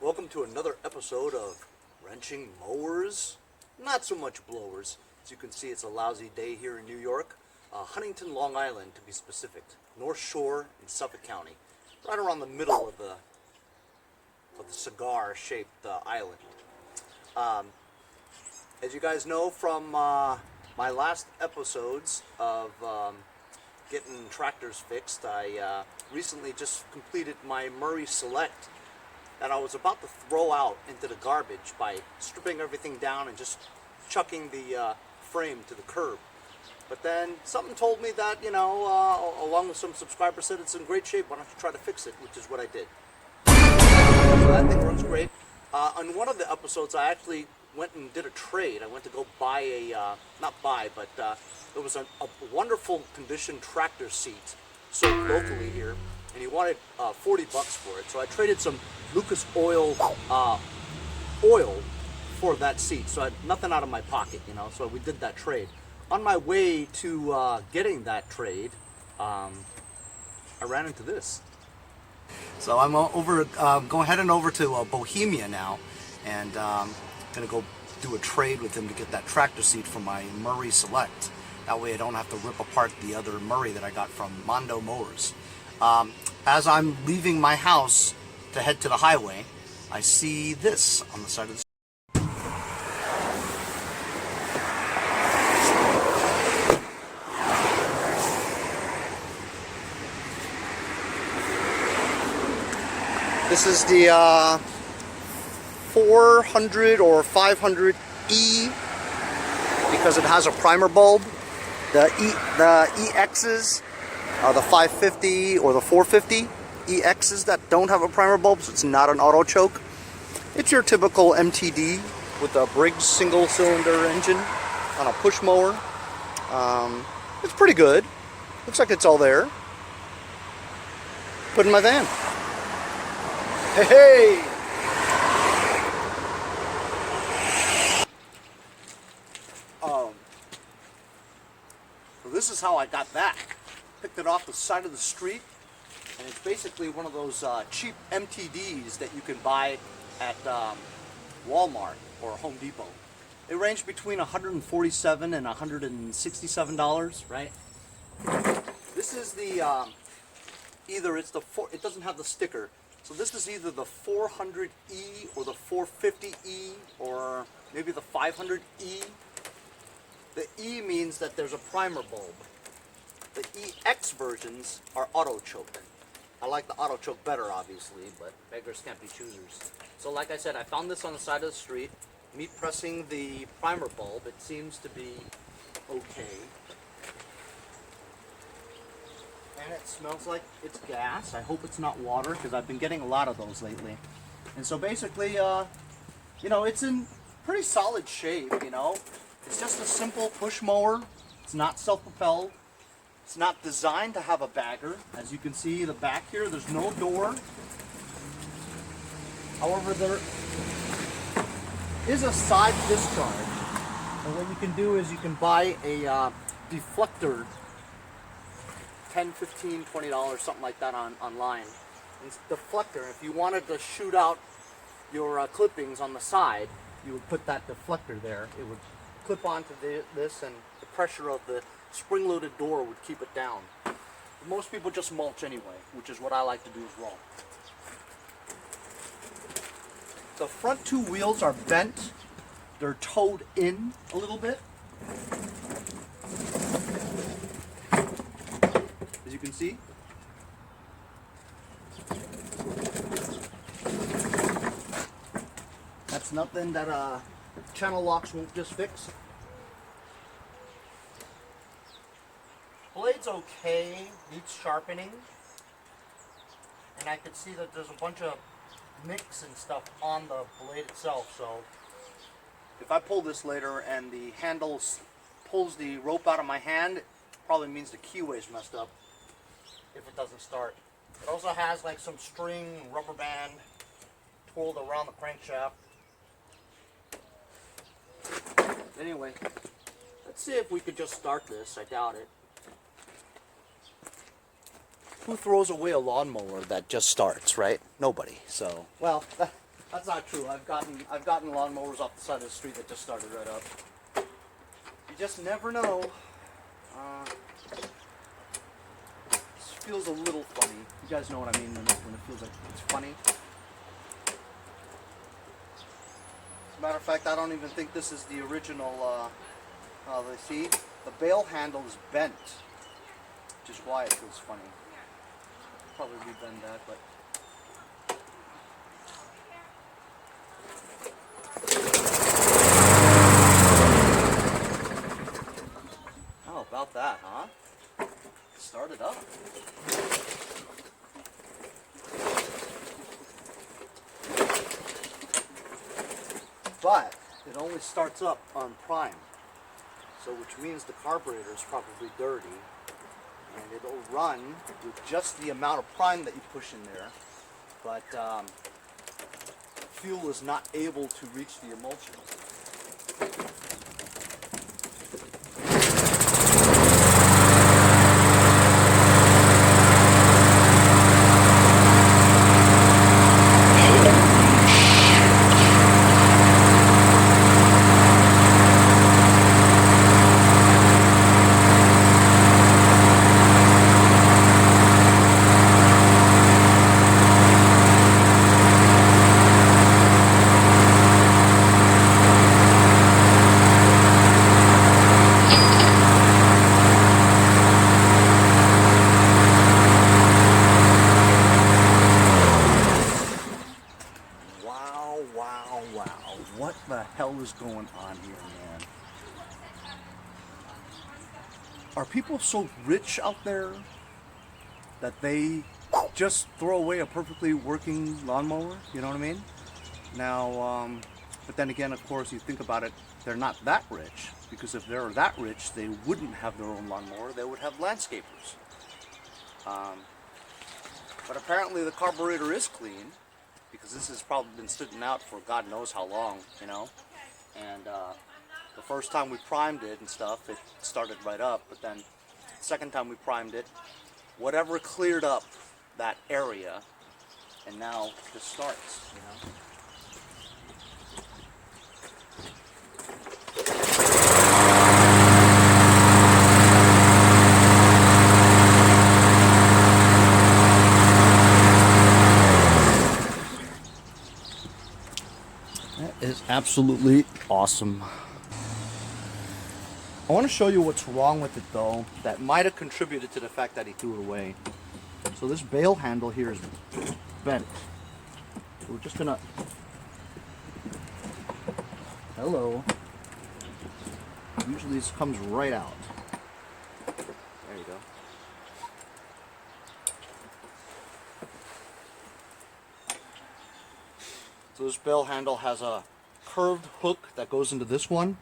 welcome to another episode of Wrenching Mowers, not so much blowers. As you can see, it's a lousy day here in New York. Huntington, Long Island to be specific. North Shore in Suffolk County. Right around the middle of the cigar-shaped island. As you guys know from my last episodes of getting tractors fixed, I recently just completed my Murray Select that I was about to throw out into the garbage by stripping everything down and just chucking the frame to the curb. But then something told me that, along with some subscribers said it's in great shape, why don't you try to fix it, which is what I did. So that thing runs great. On one of the episodes, I actually went and did a trade. I went to go buy it was a wonderful condition tractor seat sold locally here, and he wanted $40 for it. So I traded some Lucas oil for that seat. So I had nothing out of my pocket, so we did that trade. On my way to getting that trade, I ran into this. So I'm heading over to Bohemia now, and gonna go do a trade with him to get that tractor seat for my Murray Select. That way I don't have to rip apart the other Murray that I got from Mondo Mowers. As I'm leaving my house to head to the highway, I see this on the side of the street. This is the 400 or 500E because it has a primer bulb. The EXs, the 550 or the 450 EXs that don't have a primer bulb, so it's not an auto choke. It's your typical MTD with a Briggs single cylinder engine on a push mower. It's pretty good. Looks like it's all there. Put in my van. Hey! So this is how I got that. Picked it off the side of the street, and it's basically one of those cheap MTDs that you can buy at Walmart or Home Depot. They range between $147 and $167, right? This is the it doesn't have the sticker. So this is either the 400E or the 450E or maybe the 500E. The E means that there's a primer bulb. The EX versions are auto choke. I like the auto choke better, obviously, but beggars can't be choosers. So like I said, I found this on the side of the street. Me pressing the primer bulb, it seems to be okay. And it smells like it's gas. I hope it's not water, because I've been getting a lot of those lately. And so basically, it's in pretty solid shape, It's just a simple push mower. It's not self-propelled. It's not designed to have a bagger. As you can see, the back here, there's no door. However, there is a side discharge. And what you can do is you can buy a deflector, $10, $15, $20, something like that online. It's a deflector. If you wanted to shoot out your clippings on the side, you would put that deflector there. It would clip onto this, and the pressure of the spring-loaded door would keep it down. But most people just mulch anyway, which is what I like to do as well. The front two wheels are bent. They're towed in a little bit. As you can see. That's nothing that channel locks won't just fix. Blade's okay, needs sharpening. And I can see that there's a bunch of nicks and stuff on the blade itself, so if I pull this later and the handle pulls the rope out of my hand, it probably means the keyway's messed up if it doesn't start. It also has like some string, rubber band twirled around the crankshaft. Anyway, let's see if we could just start this. I doubt it. Who throws away a lawnmower that just starts, right? Nobody. So, well, That's not true. I've gotten lawnmowers off the side of the street that just started right up. You just never know. This feels a little funny. You guys know what I mean when it feels like it's funny. As a matter of fact, I don't even think this is the original. See, the bail handle is bent, which is why it feels funny. Probably rebend that, but. How about that, huh? Start it up. But it only starts up on prime, so which means the carburetor is probably dirty, and it'll run with just the amount of prime that you push in there, but fuel is not able to reach the emulsion. Wow, what the hell is going on here, man? Are people so rich out there that they just throw away a perfectly working lawnmower? You know what I mean? Now, but then again, of course, you think about it, they're not that rich, because if they're that rich, they wouldn't have their own lawnmower, they would have landscapers. But apparently the carburetor is clean, because this has probably been sitting out for God knows how long, you know. And the first time we primed it and stuff, it started right up, but then the second time we primed it, whatever cleared up that area, and now it just starts, you know. Is absolutely awesome. I want to show you what's wrong with it though, that might have contributed to the fact that he threw it away. So this bail handle here is bent. So we're just gonna, hello. Usually this comes right out. There you go. So this bail handle has a curved hook that goes into this one,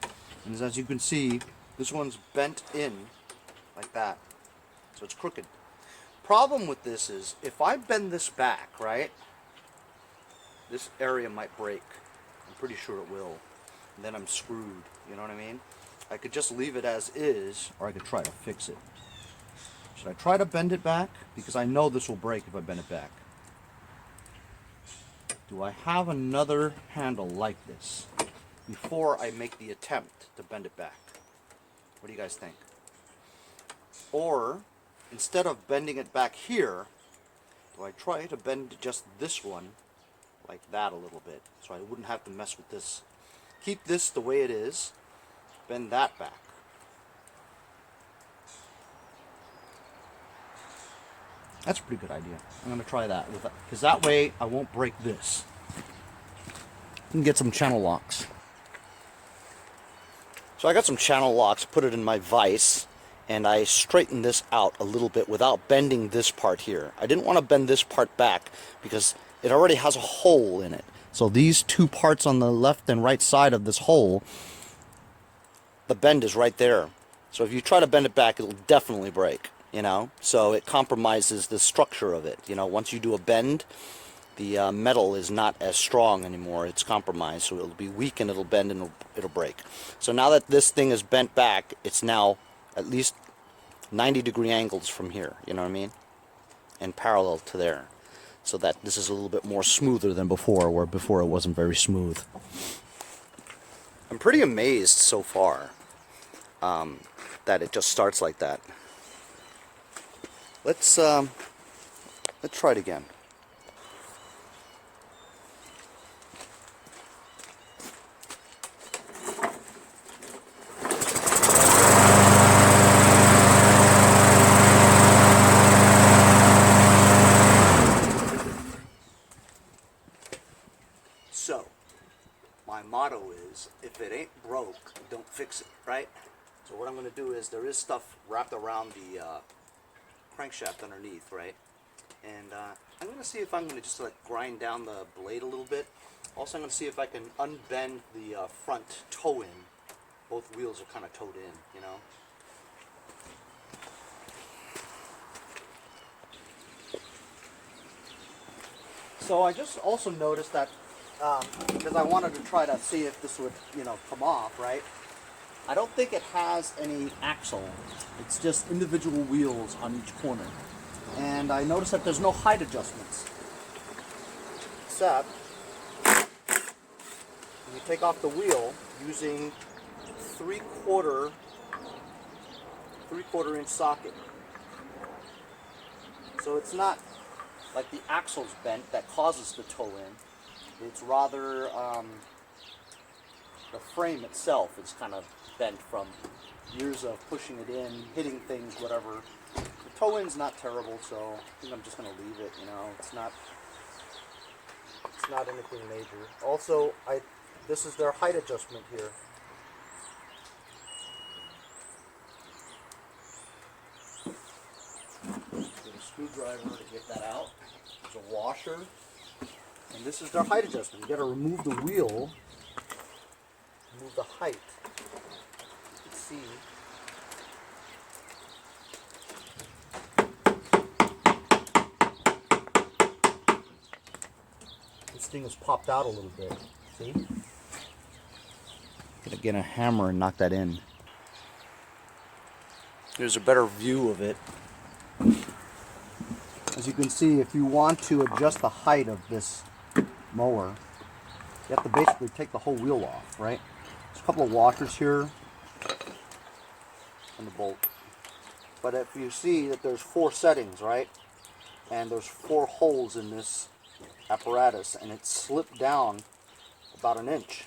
and as you can see, this one's bent in like that, so it's crooked. Problem with this is, if I bend this back, right, this area might break. I'm pretty sure it will. And then I'm screwed, you know what I mean? I could just leave it as is, or I could try to fix it. Should I try to bend it back? Because I know this will break if I bend it back. Do I have another handle like this before I make the attempt to bend it back? What do you guys think? Or, instead of bending it back here, do I try to bend just this one like that a little bit, so I wouldn't have to mess with this? Keep this the way it is, bend that back. That's a pretty good idea. I'm going to try that, because that way I won't break this. I can get some channel locks. So I got some channel locks, put it in my vise, and I straightened this out a little bit without bending this part here. I didn't want to bend this part back because it already has a hole in it. So these two parts on the left and right side of this hole, the bend is right there. So if you try to bend it back, it'll definitely break. You know, so it compromises the structure of it. You know, once you do a bend, the metal is not as strong anymore. It's compromised, so it'll be weak and it'll bend and it'll break. So now that this thing is bent back, it's now at least 90-degree angles from here. You know what I mean? And parallel to there. so that this is a little bit more smoother than before, where before it wasn't very smooth. I'm pretty amazed so far that it just starts like that. Let's try it again. So, my motto is, if it ain't broke, don't fix it, right? So what I'm going to do is, there is stuff wrapped around the crankshaft underneath, right? And I'm going to see if I'm going to just like grind down the blade a little bit. Also, I'm going to see if I can unbend the front toe in. Both wheels are kind of towed in, you know? So I just also noticed that because I wanted to try to see if this would, you know, come off, right? I don't think it has any axle. It's just individual wheels on each corner. And I noticed that there's no height adjustments. Except, you take off the wheel using 3/4 inch socket. So it's not like the axle's bent that causes the toe in. It's rather the frame itself is kind of bent from years of pushing it in, hitting things, whatever. The toe in's not terrible, so I think I'm just gonna leave it. You know, it's not anything major. Also, this is their height adjustment here. Get a screwdriver to get that out. There's a washer. And this is their height adjustment. You got to remove the wheel, remove the height. You can see. This thing has popped out a little bit. See? Gotta get a hammer and knock that in. Here's a better view of it. As you can see, if you want to adjust the height of this mower, you have to basically take the whole wheel off, right? There's a couple of washers here and the bolt. But if you see that there's 4 settings, right? And there's 4 holes in this apparatus, and it's slipped down about 1 inch.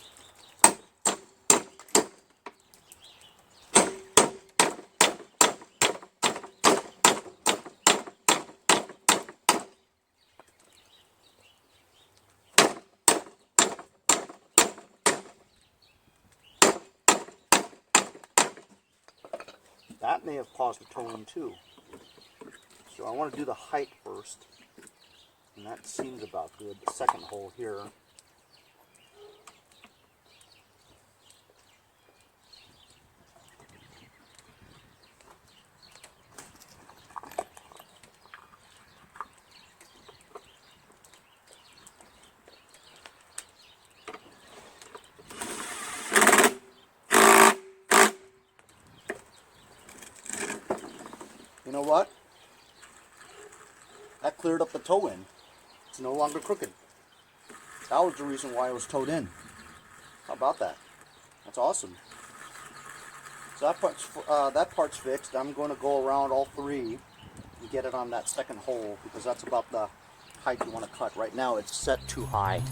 That may have caused the toe in too. So I want to do the height first. And that seems about good. The second hole here. You know what? That cleared up the toe in. It's no longer crooked. That was the reason why it was towed in. How about that? That's awesome. So that part's fixed. I'm going to go around all 3 and get it on that second hole, because that's about the height you want to cut. Right now it's set too high.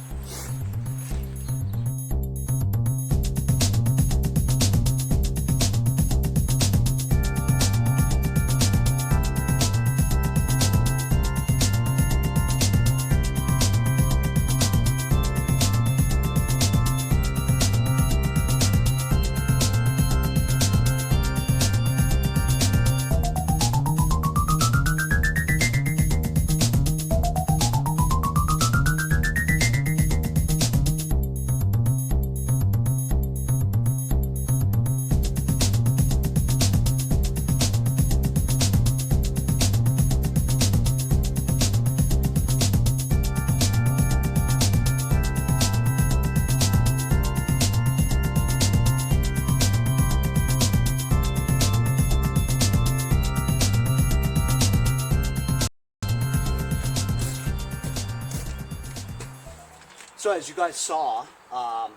So as you guys saw, I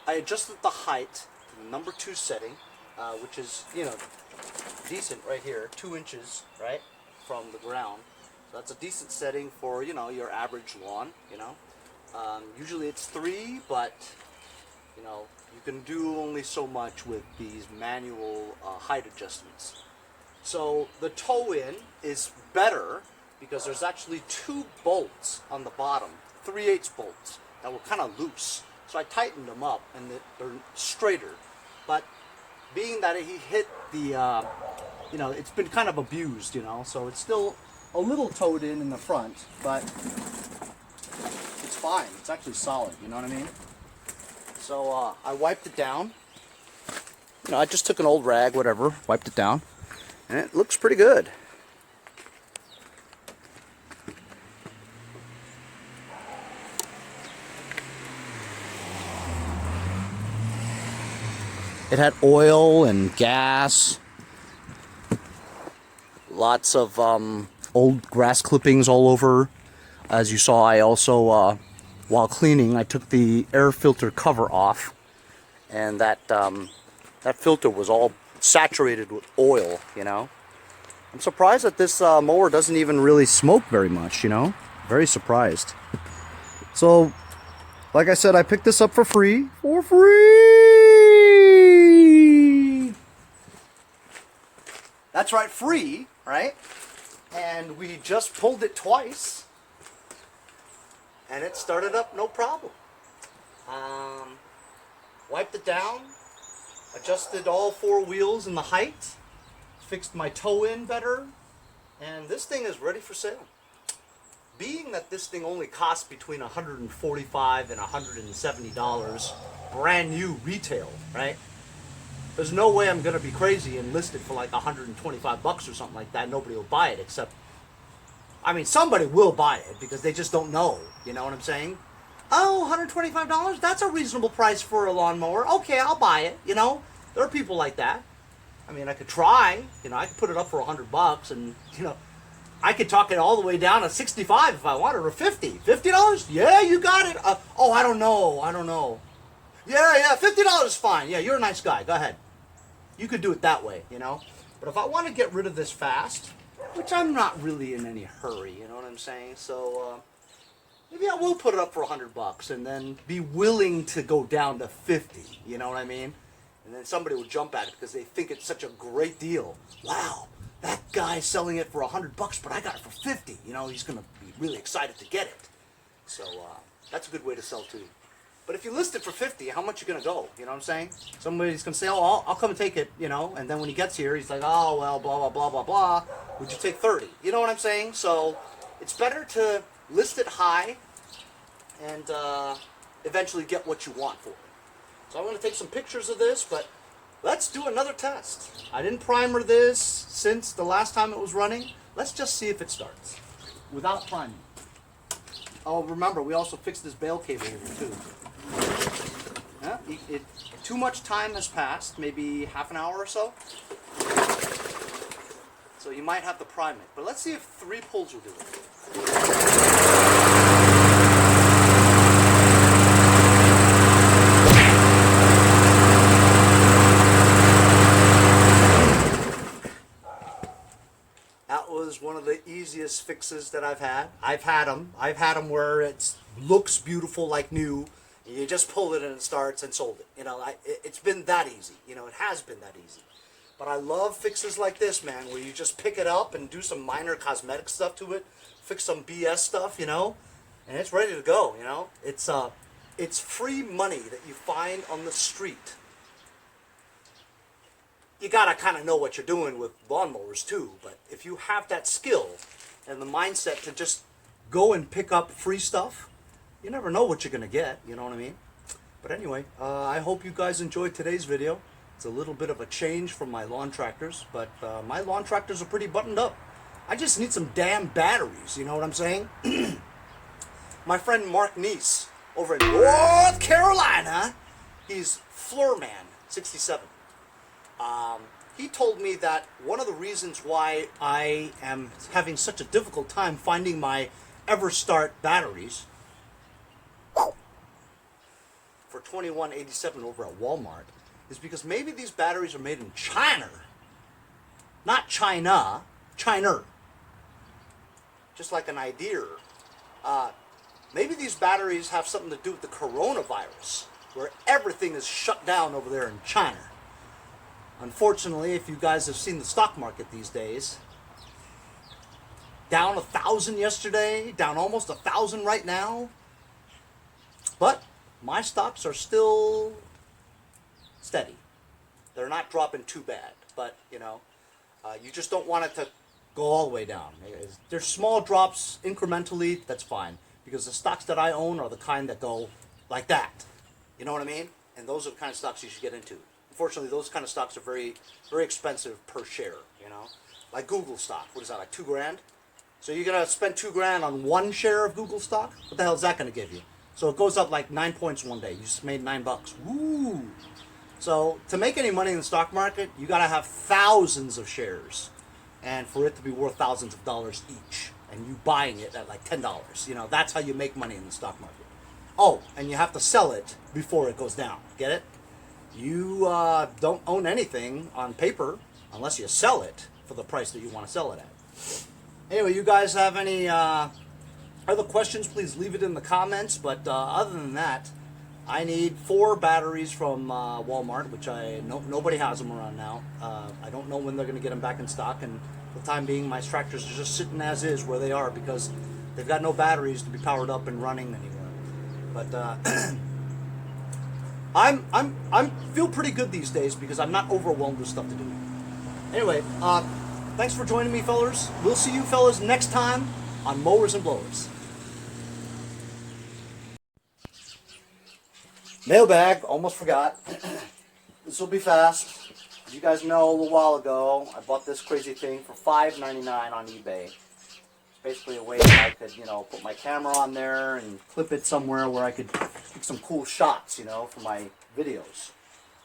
adjusted the height to the number 2 setting, which is, you know, decent right here, 2 inches, right, from the ground. So that's a decent setting for, you know, your average lawn, you know. Usually it's 3, but, you know, you can do only so much with these manual height adjustments. So the toe-in is better because there's actually 2 bolts on the bottom, 3/8 bolts, that were kind of loose. So I tightened them up and they're straighter. But being that he hit the, you know, it's been kind of abused, you know, so it's still a little toed in the front, but it's fine. It's actually solid, you know what I mean? So I wiped it down. You know, I just took an old rag, whatever, wiped it down, and it looks pretty good. It had oil and gas, lots of old grass clippings all over. As you saw, I also, while cleaning, I took the air filter cover off, and that filter was all saturated with oil, you know. I'm surprised that this mower doesn't even really smoke very much, you know. Very surprised. So, like I said, I picked this up for free. For free! That's right, free, right? And we just pulled it twice, and it started up no problem. Wiped it down, adjusted all 4 wheels in the height, fixed my toe in better, and this thing is ready for sale. Being that this thing only costs between $145 and $170 brand new retail, right? There's no way I'm going to be crazy and list it for like $125 or something like that. Nobody will buy it except, I mean, somebody will buy it because they just don't know. You know what I'm saying? Oh, $125? That's a reasonable price for a lawnmower. Okay, I'll buy it. You know, there are people like that. I mean, I could try. You know, I could put it up for $100 and, you know, I could talk it all the way down to 65 if I wanted, or 50. $50? Yeah, you got it. Oh, I don't know. Yeah, $50 is fine. Yeah, you're a nice guy. Go ahead. You could do it that way, you know. But if I want to get rid of this fast, which I'm not really in any hurry, you know what I'm saying? So maybe I will put it up for $100 and then be willing to go down to 50. You know what I mean? And then somebody will jump at it because they think it's such a great deal. Wow, that guy's selling it for $100, but I got it for 50. You know, he's gonna be really excited to get it. So that's a good way to sell too. But if you list it for 50, how much you gonna go? You know what I'm saying? Somebody's gonna say, "Oh, I'll come and take it," you know. And then when he gets here, he's like, "Oh, well, blah blah blah blah blah. Would you take 30?" You know what I'm saying? So it's better to list it high and eventually get what you want for it. So I'm gonna take some pictures of this, but let's do another test. I didn't primer this since the last time it was running. Let's just see if it starts without priming. Oh, remember, we also fixed this bail cable here too. Yeah, too much time has passed, maybe half an hour or so. So you might have to prime it. But let's see if 3 pulls will do it. That was one of the easiest fixes that I've had. I've had them where it looks beautiful like new. You just pull it and it starts and sold it. You know, it's been that easy. You know, it has been that easy. But I love fixes like this, man, where you just pick it up and do some minor cosmetic stuff to it, fix some BS stuff, you know, and it's ready to go, you know. It's free money that you find on the street. You gotta kind of know what you're doing with lawnmowers too, but if you have that skill and the mindset to just go and pick up free stuff, you never know what you're gonna get, you know what I mean? But anyway, I hope you guys enjoyed today's video. It's a little bit of a change from my lawn tractors, but my lawn tractors are pretty buttoned up. I just need some damn batteries, you know what I'm saying? My friend Mark Neese over in North Carolina, he's Floorman 67. He told me that one of the reasons why I am having such a difficult time finding my EverStart batteries $21.87 over at Walmart is because maybe these batteries are made in China. Not China, China. Just like an idea. Maybe these batteries have something to do with the coronavirus, where everything is shut down over there in China. Unfortunately, if you guys have seen the stock market these days, down 1,000 yesterday, down almost 1,000 right now. But my stocks are still steady. They're not dropping too bad, but you just don't want it to go all the way down. There's small drops incrementally, that's fine, because the stocks that I own are the kind that go like that. You know what I mean? And those are the kind of stocks you should get into. Unfortunately, those kind of stocks are very, very expensive per share, Like Google stock, what is that, like $2,000? So you're going to spend $2,000 on one share of Google stock? What the hell is that going to give you? So it goes up like 9 points one day. You just made $9. Woo! So to make any money in the stock market, you got to have thousands of shares, and for it to be worth thousands of dollars each, and you buying it at like $10. That's how you make money in the stock market. Oh, and you have to sell it before it goes down. Get it? You don't own anything on paper unless you sell it for the price that you want to sell it at. Anyway, you guys have any other questions, please leave it in the comments. But other than that, I need 4 batteries from Walmart, which nobody has them around now. I don't know when they're going to get them back in stock, and for the time being, my tractors are just sitting as is where they are because they've got no batteries to be powered up and running anywhere. But I'm feel pretty good these days because I'm not overwhelmed with stuff to do. Anyway, thanks for joining me, fellas. We'll see you fellas next time on Mowers and Blowers. Mailbag, almost forgot. This will be fast. As you guys know, a little while ago, I bought this crazy thing for $5.99 on eBay. It's basically a way that I could, put my camera on there and clip it somewhere where I could take some cool shots, for my videos.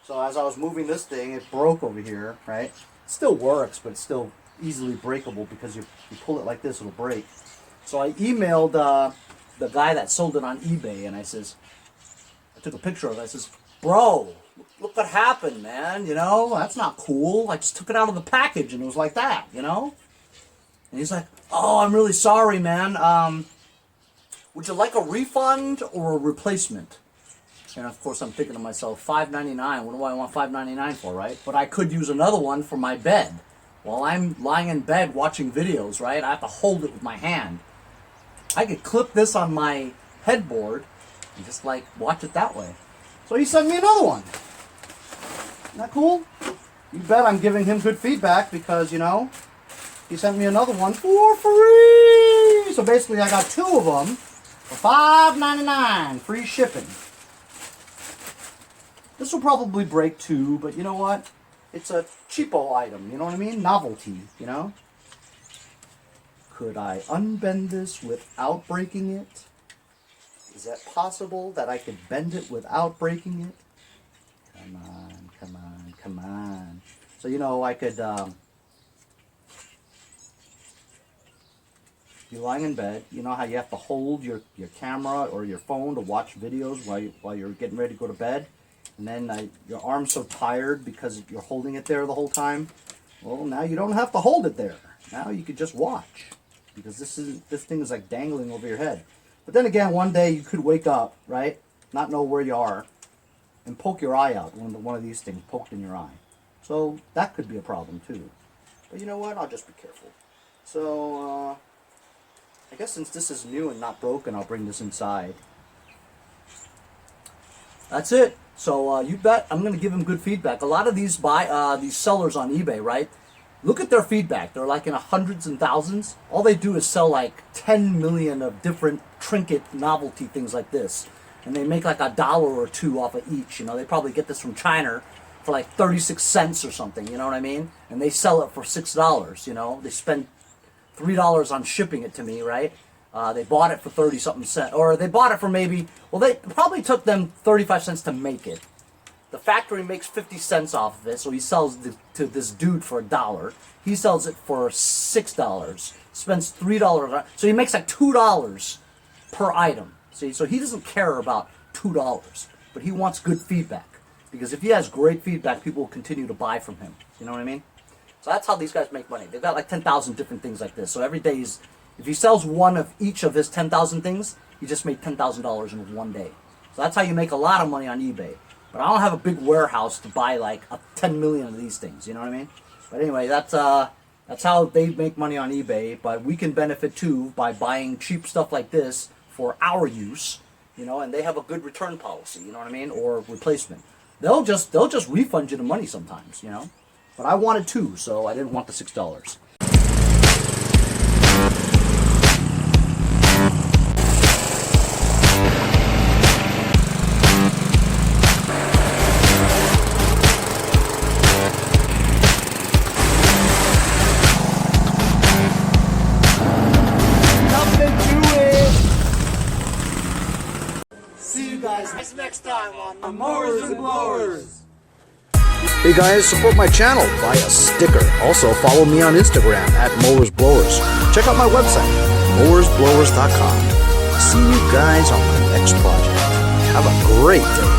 So as I was moving this thing, it broke over here, right? It still works, but it's still easily breakable because you pull it like this, it'll break. So I emailed the guy that sold it on eBay, and I took a picture of it. I says, bro, look what happened, man. That's not cool. I just took it out of the package and it was like that, And he's like, oh, I'm really sorry, man. Would you like a refund or a replacement? And of course, I'm thinking to myself, $5.99. What do I want $5.99 for, right? But I could use another one for my bed. While I'm lying in bed watching videos, right? I have to hold it with my hand. I could clip this on my headboard and just watch it that way. So he sent me another one. Isn't that cool? You bet I'm giving him good feedback because, he sent me another one for free. So basically I got 2 of them for $5.99, free shipping. This will probably break too, but you know what? It's a cheapo item, you know what I mean? Novelty, Could I unbend this without breaking it? Is that possible that I could bend it without breaking it? Come on, come on, come on. So, I could be lying in bed. You know how you have to hold your camera or your phone to watch videos while you're getting ready to go to bed? And then your arm's so tired because you're holding it there the whole time. Well, now you don't have to hold it there. Now you could just watch because this thing is like dangling over your head. But then again, one day you could wake up, right, not know where you are, and poke your eye out when one of these things poked in your eye. So that could be a problem too. But you know what? I'll just be careful. So I guess since this is new and not broken, I'll bring this inside. That's it. So you bet I'm going to give him good feedback. A lot of these sellers on eBay, right? Look at their feedback. They're like in the hundreds and thousands. All they do is sell like 10 million of different trinket novelty things like this. And they make like $1 or $2 off of each. They probably get this from China for like 36 cents or something. You know what I mean? And they sell it for $6. They spend $3 on shipping it to me, right? They bought it for 30-something cents. Or they bought it for maybe, well, they probably took them 35 cents to make it. The factory makes 50 cents off of it, so he sells it to this dude for $1. He sells it for $6, spends $3. So he makes like $2 per item. See, so he doesn't care about $2. but he wants good feedback. Because if he has great feedback, people will continue to buy from him. You know what I mean? So that's how these guys make money. They've got like 10,000 different things like this. So every day, if he sells one of each of his 10,000 things, he just made $10,000 in one day. So that's how you make a lot of money on eBay. But I don't have a big warehouse to buy like 10 million of these things. You know what I mean? But anyway, that's how they make money on eBay. But we can benefit too by buying cheap stuff like this for our use. You know, and they have a good return policy. You know what I mean? Or replacement. They'll just refund you the money sometimes. You know. But I wanted two, so I didn't want the $6. See you guys next time on the Mowers and Blowers. Hey guys, support my channel, buy a sticker. Also follow me on Instagram at MowersBlowers. Check out my website, mowersblowers.com. See you guys on my next project. Have a great day.